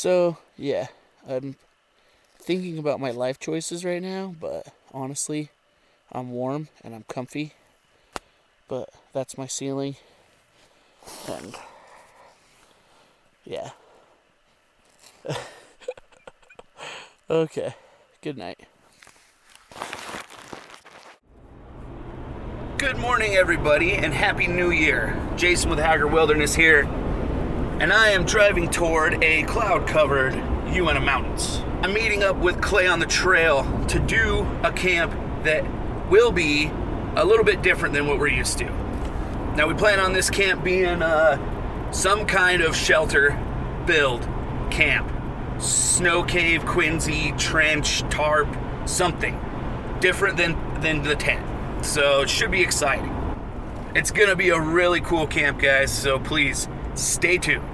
So, yeah, I'm thinking about my life choices right now, but honestly, I'm warm and I'm comfy. But that's my ceiling. And, yeah. Okay, good night. Good morning, everybody, and Happy New Year. Jason with Hager Wilderness here, and I am driving toward a cloud-covered Uinta Mountains. I'm meeting up with Clay on the trail to do a camp that will be a little bit different than what we're used to. Now, we plan on this camp being some kind of shelter build camp. Snow cave, Quinzee, trench, tarp, something different than the tent. So it should be exciting. It's gonna be a really cool camp, guys, so please stay tuned.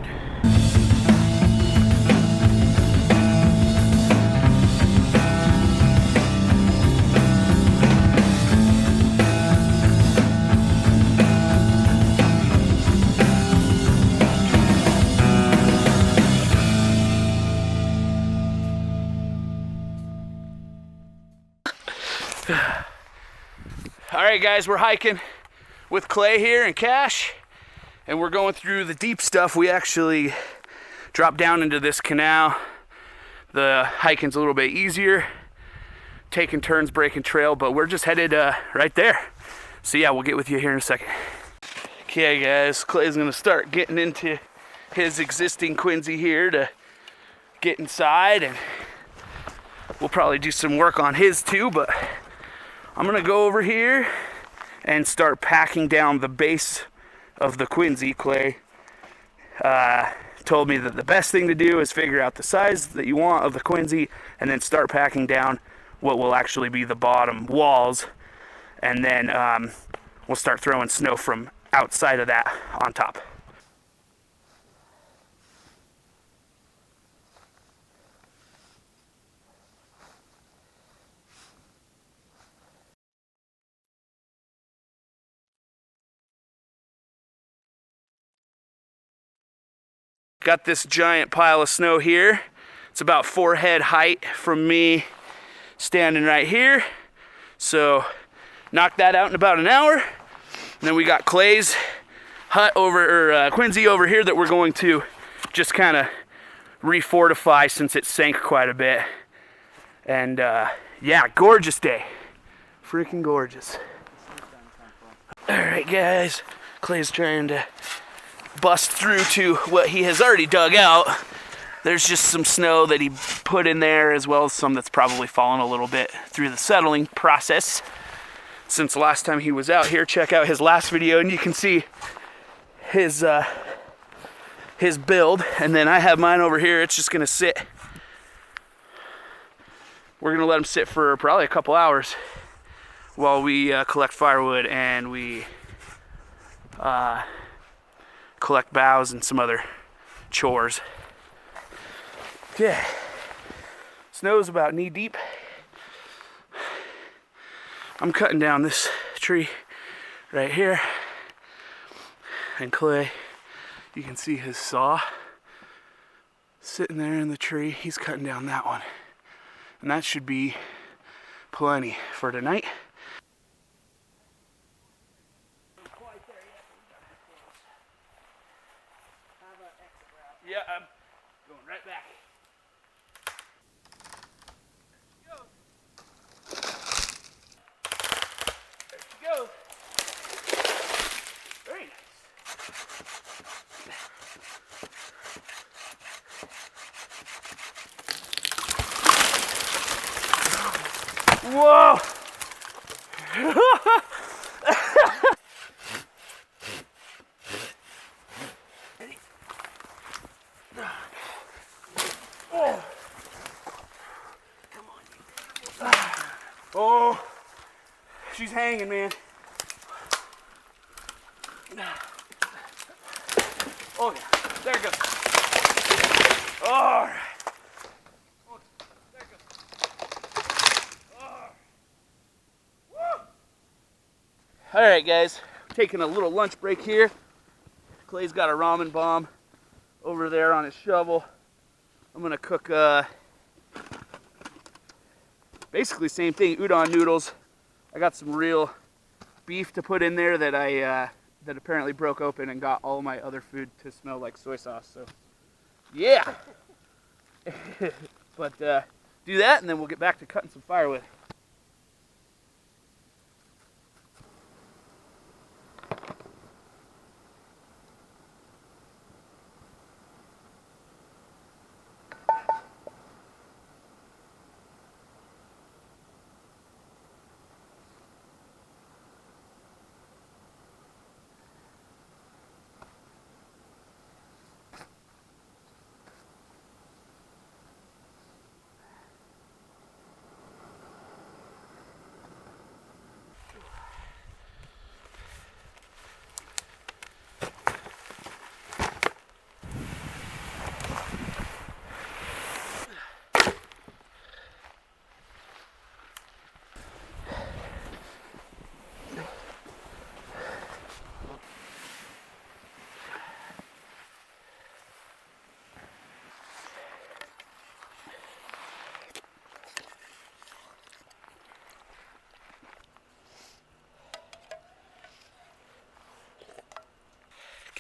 All right, guys, we're hiking with Clay here and Cash, and we're going through the deep stuff. We actually dropped down into this canal. The hiking's a little bit easier, taking turns, breaking trail, but we're just headed right there. So yeah, we'll get with you here in a second. Okay, guys, Clay's gonna start getting into his existing Quinzee here to get inside, and we'll probably do some work on his too, but I'm gonna go over here and start packing down the base of the Quinzee. Clay told me that the best thing to do is figure out the size that you want of the Quinzee and then start packing down what will actually be the bottom walls, and then we'll start throwing snow from outside of that on top. Got this giant pile of snow here. It's about 4 head height from me standing right here. So knock that out in about an hour. And then we got Clay's hut over, or Quinzee over here that we're going to just kind of refortify since it sank quite a bit. And yeah, gorgeous day. Freaking gorgeous. All right, guys, Clay's trying to bust through to what he has already dug out. There's just some snow that he put in there, as well as some that's probably fallen a little bit through the settling process since the last time he was out here. Check out his last video and you can see his build. And then I have mine over here. It's just gonna sit. We're gonna let him sit for probably a couple hours while we collect firewood and we collect boughs and some other chores. Okay, snow's about knee deep. I'm cutting down this tree right here, and Clay, you can see his saw sitting there in the tree. He's cutting down that one, and that should be plenty for tonight. Yeah, I'm going right back. There she goes. Very nice. Whoa! Oh, she's hanging, man. Oh yeah, there it goes. All right. Oh, there it goes. All right, guys, taking a little lunch break here. Clay's got a ramen bomb over there on his shovel. I'm gonna cook basically same thing, udon noodles. I got some real beef to put in there that that apparently broke open and got all my other food to smell like soy sauce. So yeah. But do that and then we'll get back to cutting some firewood.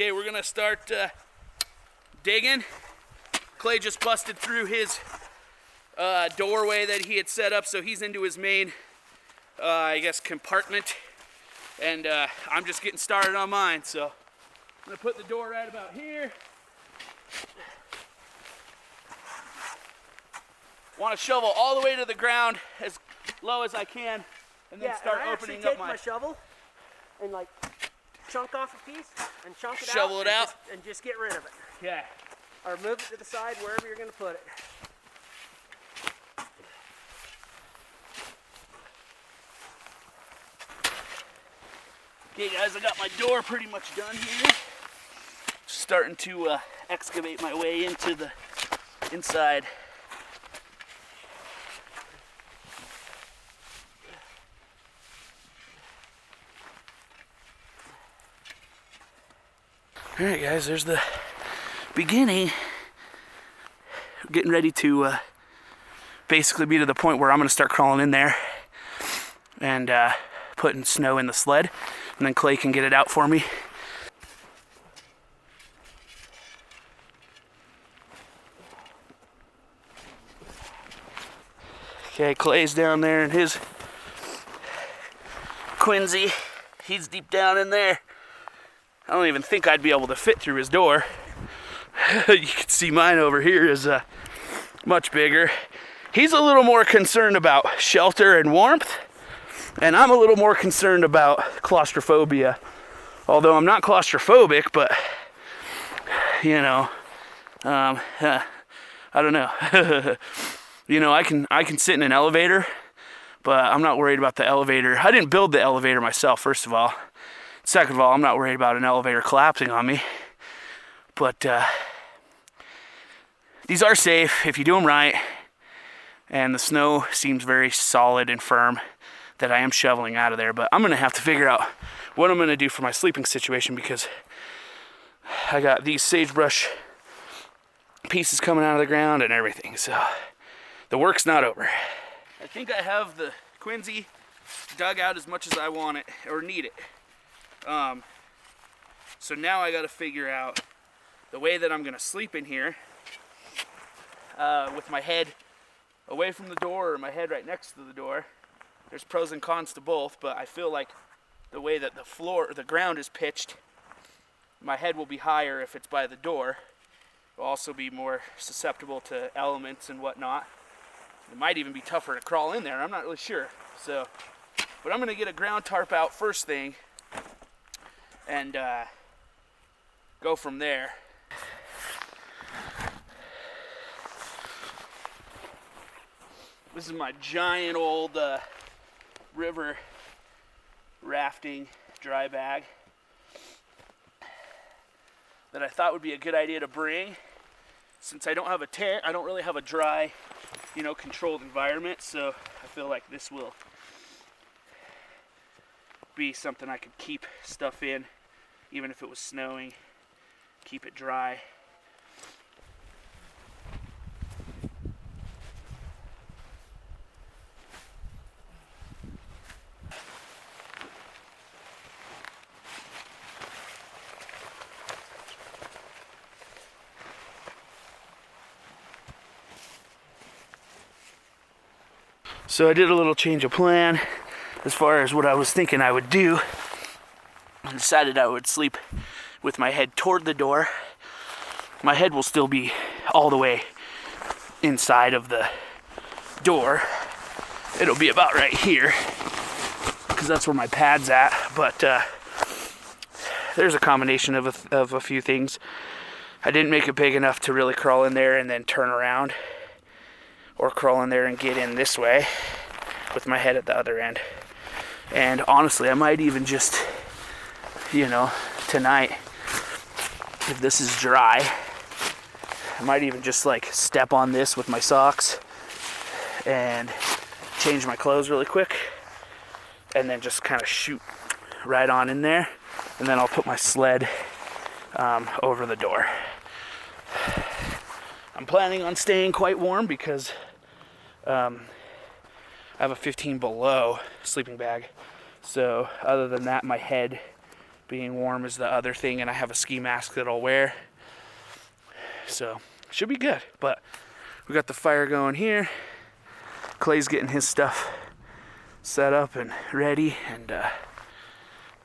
Okay, we're gonna start digging. Clay just busted through his doorway that he had set up, so he's into his main, I guess, compartment. And I'm just getting started on mine, so I'm gonna put the door right about here. Want to shovel all the way to the ground as low as I can, and then start opening up my shovel and like chunk off a piece and chunk it shovel out, it out, and just get rid of it. Yeah. Or move it to the side wherever you're going to put it. Okay, guys, I got my door pretty much done here. Starting to excavate my way into the inside. All right, guys, there's the beginning. We're getting ready to basically be to the point where I'm gonna start crawling in there and putting snow in the sled, and then Clay can get it out for me. Okay, Clay's down there in his Quinzee. He's deep down in there. I don't even think I'd be able to fit through his door. You can see mine over here is much bigger. He's a little more concerned about shelter and warmth, and I'm a little more concerned about claustrophobia. Although I'm not claustrophobic, but you know, I don't know. You know, I can sit in an elevator, but I'm not worried about the elevator. I didn't build the elevator myself, first of all. Second of all, I'm not worried about an elevator collapsing on me. But these are safe if you do them right. And the snow seems very solid and firm that I am shoveling out of there. But I'm going to have to figure out what I'm going to do for my sleeping situation, because I got these sagebrush pieces coming out of the ground and everything. So the work's not over. I think I have the Quinzee dug out as much as I want it or need it. So now I got to figure out the way that I'm going to sleep in here with my head away from the door or my head right next to the door. There's pros and cons to both, but I feel like the way that the floor or the ground is pitched, my head will be higher if it's by the door. It will also be more susceptible to elements and whatnot. It might even be tougher to crawl in there. I'm not really sure. So, but I'm going to get a ground tarp out first thing and go from there. This is my giant old river rafting dry bag that I thought would be a good idea to bring. Since I don't have a tent, I don't really have a dry, you know, controlled environment, so I feel like this will be something I could keep stuff in, even if it was snowing, keep it dry. So I did a little change of plan as far as what I was thinking I would do. I decided I would sleep with my head toward the door. My head will still be all the way inside of the door. It'll be about right here because that's where my pad's at. But there's a combination of a few things. I didn't make it big enough to really crawl in there and then turn around, or crawl in there and get in this way with my head at the other end. And honestly, I might even just, tonight, if this is dry, I might even just like step on this with my socks and change my clothes really quick, and then just kind of shoot right on in there, and then I'll put my sled over the door. I'm planning on staying quite warm because I have a 15 below sleeping bag. So other than that, my head being warm is the other thing, and I have a ski mask that I'll wear. So should be good. But we got the fire going here. Clay's getting his stuff set up and ready, and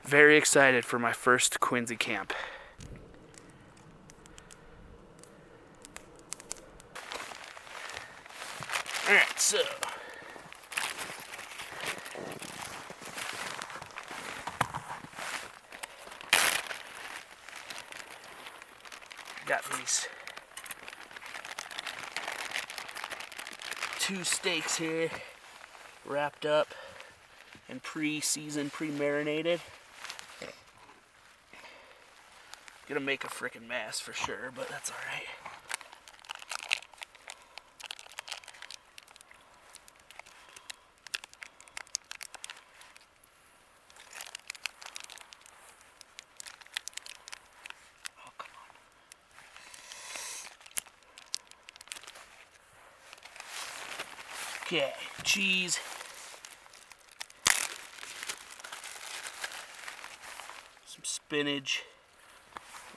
very excited for my first Quinzee camp. Alright, so got these 2 steaks here wrapped up and pre-seasoned, pre-marinated. Gonna make a freaking mess for sure, but that's alright. Oh, come on. Okay, cheese. Some spinach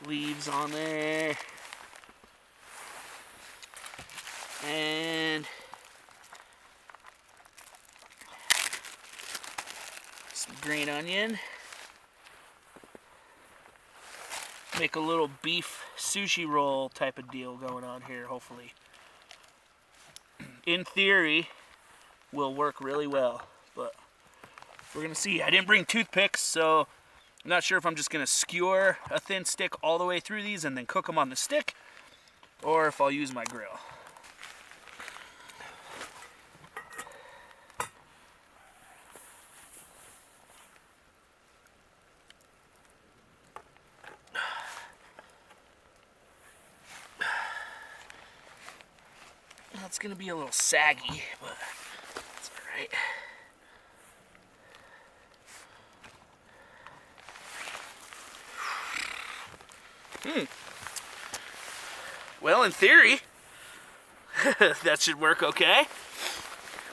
leaves on there. And some green onion. Make a little beef sushi roll type of deal going on here, hopefully. In theory, will work really well, but we're gonna see. I didn't bring toothpicks, so I'm not sure if I'm just gonna skewer a thin stick all the way through these and then cook them on the stick, or if I'll use my grill. It's gonna be a little saggy, but it's alright. Well, in theory, that should work okay.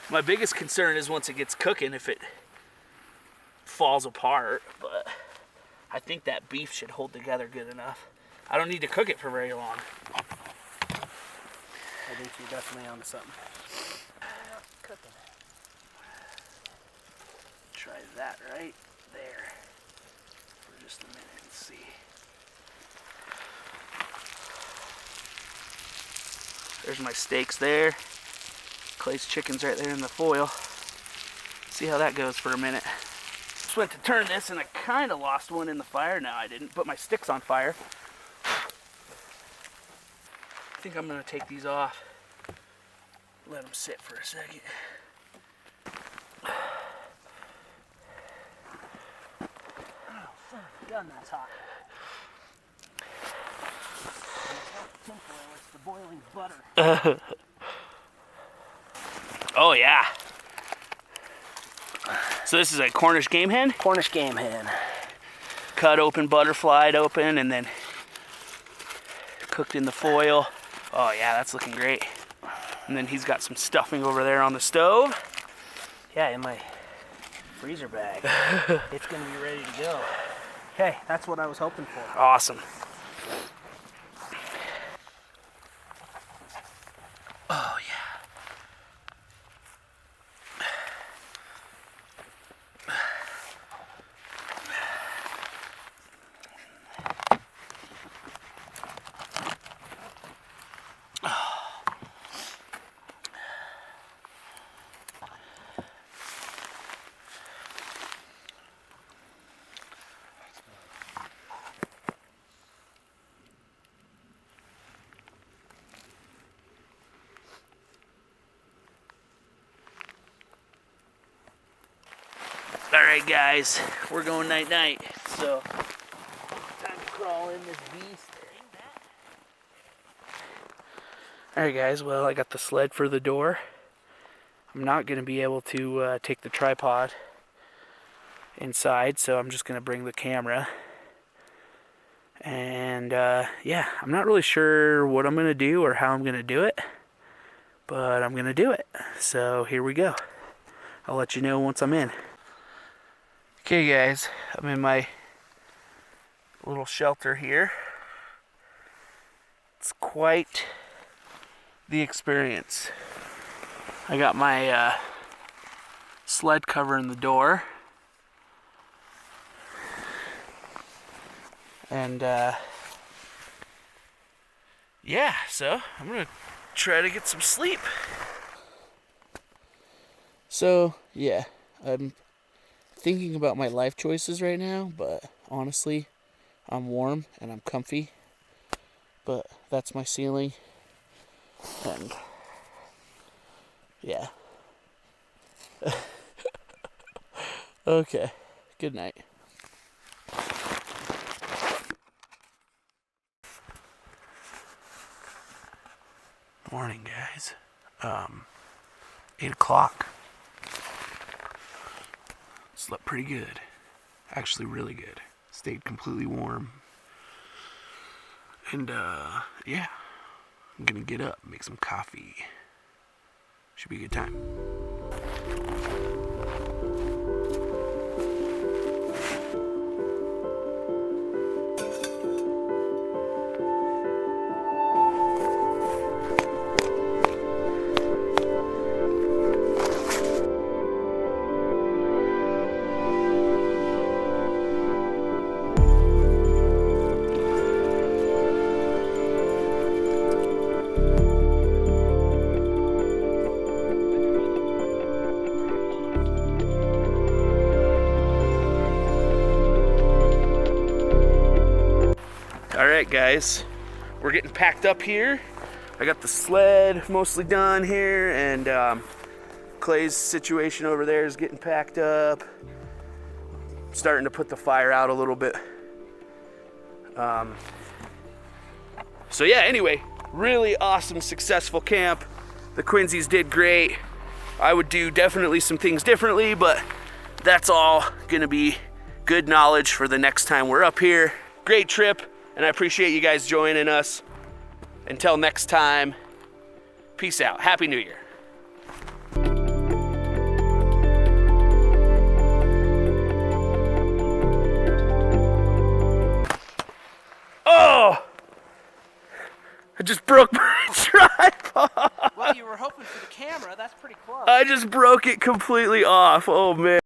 My biggest concern is once it gets cooking, if it falls apart, but I think that beef should hold together good enough. I don't need to cook it for very long. I think you're definitely onto something. Try that right there for just a minute and see. There's my steaks there. Clay's chicken's right there in the foil. See how that goes for a minute. Just went to turn this and I kind of lost one in the fire. Now I didn't put my sticks on fire. I think I'm gonna take these off. Let them sit for a second. Oh, son of a gun, that's hot. Tinfoil, it's the boiling butter. Oh yeah. So this is a Cornish game hen? Cornish game hen. Cut open, butterflied open, and then cooked in the foil. Oh yeah, that's looking great. And then he's got some stuffing over there on the stove. Yeah, in my freezer bag. It's gonna be ready to go. Hey, that's what I was hoping for. Awesome. Oh yeah. Alright guys, we're going night night, so time to crawl in this beast. Alright guys, well I got the sled for the door. I'm not going to be able to take the tripod inside, so I'm just going to bring the camera. And yeah, I'm not really sure what I'm going to do or how I'm going to do it, but I'm going to do it. So here we go. I'll let you know once I'm in. Okay guys, I'm in my little shelter here. It's quite the experience. I got my sled covering the door. And yeah, so I'm gonna try to get some sleep. So, yeah, I'm thinking about my life choices right now, but honestly, I'm warm and I'm comfy. But that's my ceiling. And yeah. Okay. Good night. Morning, guys. 8 o'clock. Slept pretty good. Actually, really good. Stayed completely warm. And, yeah. I'm gonna get up, make some coffee. Should be a good time. Alright guys, we're getting packed up here. I got the sled mostly done here, and Clay's situation over there is getting packed up. Starting to put the fire out a little bit. So yeah, anyway, really awesome, successful camp. The Quinzees did great. I would do definitely some things differently, but that's all gonna be good knowledge for the next time we're up here. Great trip. And I appreciate you guys joining us. Until next time, peace out. Happy New Year. Oh! I just broke my tripod. Well, you were hoping for the camera. That's pretty close. I just broke it completely off. Oh, man.